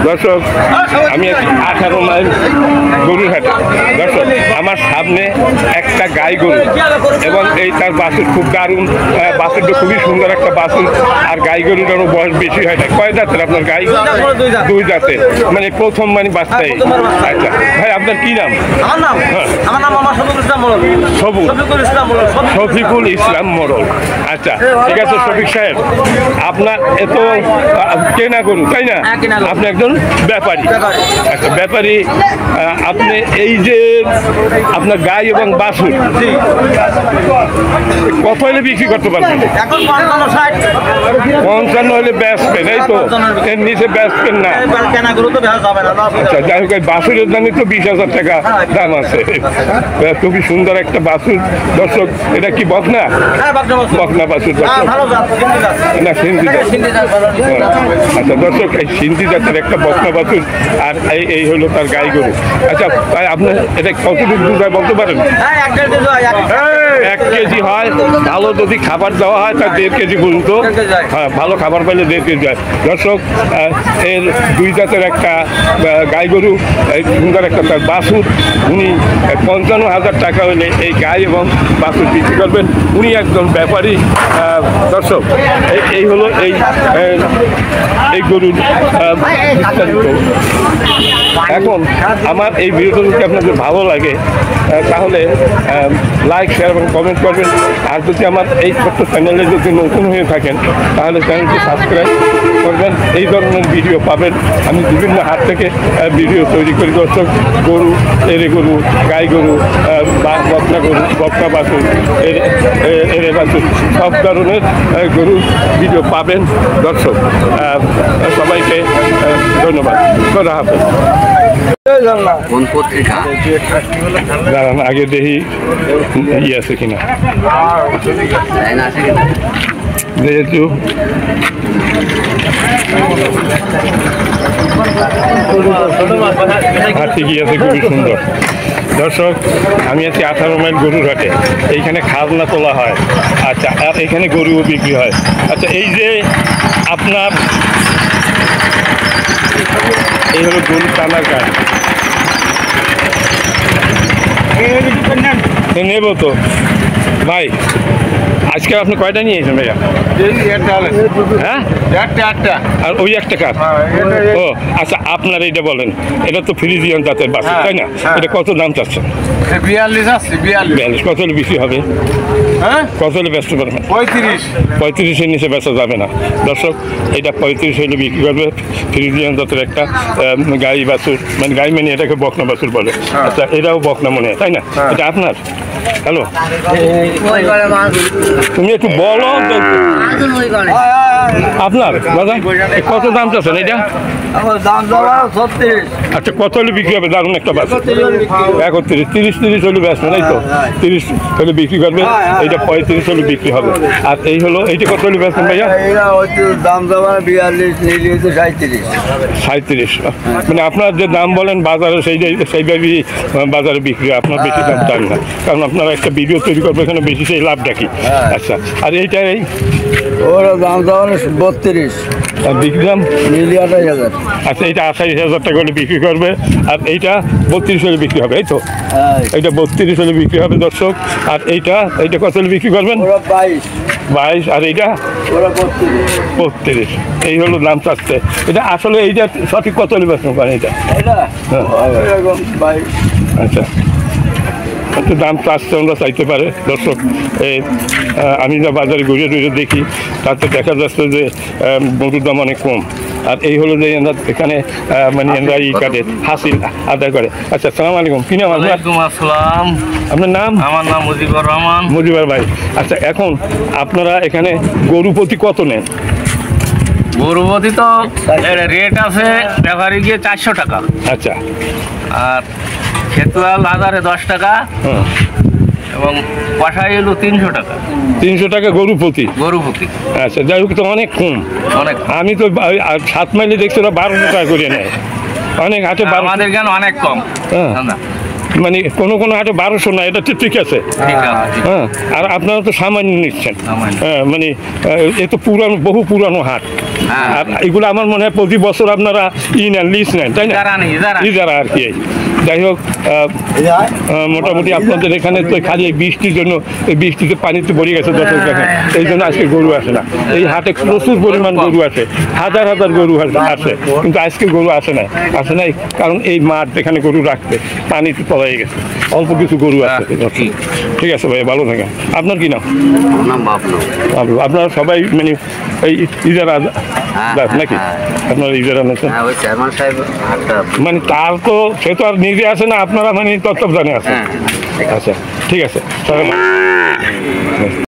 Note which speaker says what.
Speaker 1: দর্শক আমি আছি 18 মাইল গরুর হাটে। দর্শক আমার সামনে একটা গাই গরু এবং এই তার বাছুর খুব দারুণ, বাছুরটা খুবই সুন্দর একটা বাছুর। আর গাই গরুটারও বয়স বেশি হয় না। কয় জাতের আপনার গাই? 2 জাতের, মানে প্রথম মানে বাচ্চাই। আচ্ছা ভাই, আপনার কি নাম? শফিকুল ইসলাম মোড়ল। আচ্ছা ঠিক আছে শফিক সাহেব, আপনার এত কেনা গরু তাই না? আপনি একজন ব্যাপারী। আচ্ছা ব্যাপারী, আপনি এই যে আপনার গাই এবং বাছুর কত হলে বিক্রি করতে পারবেন? 55 হলে বেচবেন, এই তো? এর নিচে বেচবেন না? আচ্ছা যাই হোক, বাছুরের দামই তো 20,000 টাকা দাম আছে। খুবই সুন্দর একটা বাছুর। দর্শক এটা কি বকনা? বকনা বাছুর না সিন্ধি? আচ্ছা দর্শক, এই সিন্ধি জাতের একটা বকনা বাছুর আর এই হলো তার গাই গরু। আচ্ছা আপনার এটা কতটুকু দুধ হয় বলতে পারেন? 1 কেজি হয়। ভালো যদি খাবার দেওয়া হয় তার 1.5 কেজি পর্যন্ত। হ্যাঁ, ভালো খাবার পাইলে 1.5 কেজি হয়। দর্শক এর 2 জাতের একটা গাই গরু, সুন্দর একটা তার বাছুর। উনি 55,000 টাকা হলে এই গাই এবং বাছুর বিক্রি করবেন। উনি একজন ব্যাপারী। দর্শক এই হলো এই গরুর বিস্তারিত। এখন আমার এই ভিডিওটা যদি আপনাদের ভালো লাগে তাহলে লাইক, শেয়ার এবং কমেন্ট করবেন। আর যদি আমার এই ছোট্ট চ্যানেলে যদি নতুন হয়ে থাকেন তাহলে চ্যানেলটি সাবস্ক্রাইব করবেন। এই ধরনের ভিডিও পাবেন। আমি বিভিন্ন হাট থেকে ভিডিও তৈরি করি। দর্শক গরু, এরে গরু, গাই গরু, বকনা গরু, বকনা বাছুর, এরে বাছুর, সব ধরনের গরুর ভিডিও পাবেন। দর্শক সবাইকে ধন্যবাদ। খোদা হাফেজ। দাঁড়ান আগে দেখি ই আছে কিনা, যেহেতু হাট ঠিকই আছে, খুবই সুন্দর। দর্শক আমি আছি 18 মাইল গরুর হাটে। এইখানে খাজনা তোলা হয়। আচ্ছা আর এখানে গরুও বিক্রি হয়। আচ্ছা এই যে আপনার এই হলো গরু টানার গাড়ি, নেব তো ভাই। আজকে আপনি কয়টা নিয়েছেন ভাইয়া? হ্যাঁ, আর ওই একটা কার? ও আচ্ছা, আপনার এইটা বলেন, এটা তো ফ্রিজিয়ান জাতের বাছুর তাই না? এটা কত দাম চাচ্ছেন? 42। কত হলে বিক্রি হবে? কত হলে বেচতে পারবেন? 35-এর নিচে বেচা যাবে না। দর্শক এটা 35 হলে বিক্রি করবে। ফ্রিজিয়ান জাতের একটা গাই বাছুর, মানে গাই মানে এটাকে বকনা বাছুর বলে। আচ্ছা এটাও বকনা মনে হয় তাই না? এটা আপনার? হ্যালো, তুমি একটু বলো আপনার দাদা কত দাম চাচ্ছেন এটা? আচ্ছা কত হলে বিক্রি হবে? দারুণ একটা বাছুর। 31, 30 হলে বেচবেন এই তো? 30 হলে বিক্রি করবে। এইটা 35 হলে বিক্রি হবে। আর এই হলো এইটা কত হলে বেচবেন ভাইয়া?
Speaker 2: দাম
Speaker 1: 37। মানে আপনার যে দাম বলেন বাজারে সেইভাবেই বাজারে বিক্রি হয়। আপনার বেশি দাম চান না, কারণ আপনারা একটা ভিডিও তৈরি করবে, এখানে বেশি সেই লাভ দেখি। আচ্ছা আর এইটা
Speaker 2: ওরা দাম 32
Speaker 1: আর বিক্রি দাম
Speaker 2: 28,000।
Speaker 1: আচ্ছা এইটা 28,000 টাকা হলে বিক্রি করবে। আর এইটা 32 হলে বিক্রি হবে এই তো? এইটা 32 হলে বিক্রি হবে দর্শক। আর এইটা কত হলে বিক্রি করবেন? 22। আর এইটা 32। এই হলো দাম চাচ্ছে। এটা আসলে এইটা সঠিক কত হলে বেচতে পারেন এটা? আচ্ছা একটু দাম চাচ্ছে, আমরা চাইতে পারে। দর্শক আমি যা বাজারে ঘুরে ঘুরে দেখি তাতে দেখা যাচ্ছে যে গরুর দাম অনেক কম। আর এই হলো যে এখানে মানে ই কাটে, হাসিল আদায় করে। আচ্ছা সালাম আলাইকুম, কি নাম আপনার?
Speaker 3: আসসালাম।
Speaker 1: আপনার নাম?
Speaker 3: আমার নাম মুজিবুর রহমান।
Speaker 1: মুজিবুর ভাই। আচ্ছা এখন আপনারা এখানে গরু প্রতি কত নেন?
Speaker 3: গরু প্রতি তো রেট আছে ব্যাপারী গিয়ে 400 টাকা।
Speaker 1: আচ্ছা
Speaker 3: আর খেতুয়াল বাজারে 10 টাকা এবং কষাই এলো 300 টাকা।
Speaker 1: 300 টাকা গরু প্রতি? আচ্ছা যাই হোক, তো অনেক কম।
Speaker 3: অনেক।
Speaker 1: আমি তো 7 মাইলে দেখছি 1200 টাকা করে নেয় অনেক হাটে।
Speaker 3: আমাদের কেন অনেক কম।
Speaker 1: হ্যাঁ মানে কোনো হাটে 1200 না, এটা তো ঠিক আছে। হ্যাঁ আর আপনারা তো সামান্য নিচ্ছেন। হ্যাঁ মানে এ তো বহু পুরানো হাট।
Speaker 3: হ্যাঁ।
Speaker 1: আর এগুলো আমার মনে হয় প্রতি বছর আপনারা নেন, লিজ নেন, তাই না? ইজারা আর কি। যাই হোক, মোটামুটি আপনাদের এখানে তো খালি এই বৃষ্টির জন্য, এই বৃষ্টিতে পানিতে ভরে গেছে দর্শক দেখেন, এই জন্য আজকে গরু আসে না। এই হাটে প্রচুর পরিমাণ গরু আসে, হাজার হাজার গরু আসে, কিন্তু আজকে গরু আসে নাই, কারণ এই মাঠ যেখানে গরু রাখতে পানিতে তলায় গেছে, অল্প কিছু গরু আছে। ঠিক আছে ভাই, ভালো থাকেন। আপনার কি নাম? আপনারা সবাই মানে এই ইজারা নাকি? আপনারা ইজারা আছেন মানে, তার তো সে তো আর নিজে আসে না, আপনারা মানে তত্ত্বাবধানে আছে। আচ্ছা, ঠিক আছে।